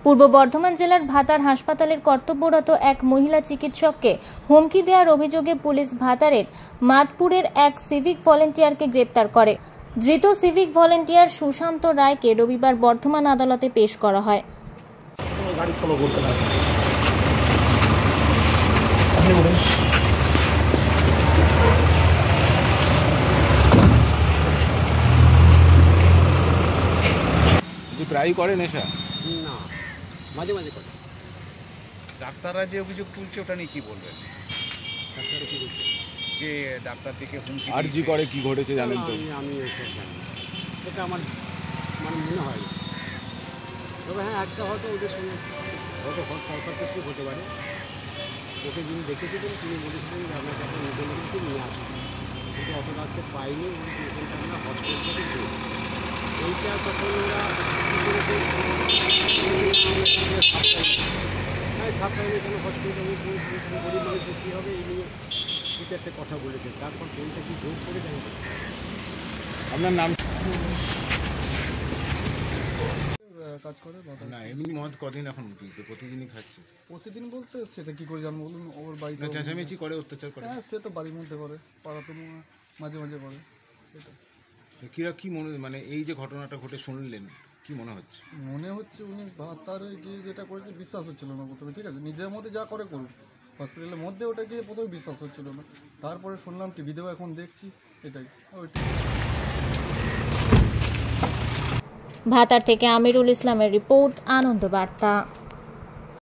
পূর্ব বর্ধমান জেলার ভাতার হাসপাতালের কর্তব্যরত এক মহিলা চিকিৎসককে হুমকি দেওয়ার অভিযোগে পুলিশ ভাতারের মাদপুরের এক সিভিক ভলেন্টিয়ারকে গ্রেপ্তার করে। ধৃত সিভিক ভলেন্টিয়ার সুশান্ত রায়কে রবিবার বর্ধমান আদালতে পেশ করা হয়। প্রায় করে নেশা না, মাঝে মাঝে করে। ডাক্তাররা যে অভিযোগ তুলছে ওটা নিয়ে কি বলবেন? ডাক্তাররা কি বলছে যে ডাক্তার থেকে হুমকি আর জি করে কি ঘটেছে জানেন তো? আমি এসব জানি না, এটা আমার মনে হয় না। তবে হ্যাঁ, একটা হয়তো ওদের সঙ্গে হয়তো সরকার থেকে হতে পারে। ওকে যিনি দেখেছিলেন তিনি বলেছিলেন যে আপনার কাছে নিজেদেরকে নিয়ে আসুন, কিন্তু অত রাত্রে পাইনি। ওখানটা আমরা হসপিটাল থেকে দিই এইটা তখন ওরা সাপ্তাহে এখানে হসপিটালে গরিব মানুষের কী হবে এই নিয়ে কিছু একটা কথা বলেছে। তারপর ট্রেনটা কি যোগ করে জানি আপনার নাম? কাজ করে না, এমনি মদ কদিন এখন প্রতিদিনই খাচ্ছে? প্রতিদিন বলতে সেটা কি করে জানবো বলুন? ওর বাড়িতে চেঁচামেচি করে, অত্যাচার করে? হ্যাঁ, সে তো বাড়ির মধ্যে করে, পাড়াতে মাঝে মাঝে করে। সেটা কি মনে, মানে এই যে ঘটনাটা ঘটে শুনলেন কি মনে হচ্ছে? মনে হচ্ছে উনি ভাতারে গিয়ে যেটা করেছে বিশ্বাস হচ্ছিল না প্রথমে। ঠিক আছে, নিজের মধ্যে যা করে করুন, হসপিটালের মধ্যে ওটা গিয়ে প্রথমে বিশ্বাস হচ্ছিল না। তারপরে শুনলাম টিভিতেও এখন দেখছি, এটাই ওইটাই। ভাতার থেকে আমিরুল ইসলামের রিপোর্ট, আনন্দ বার্তা।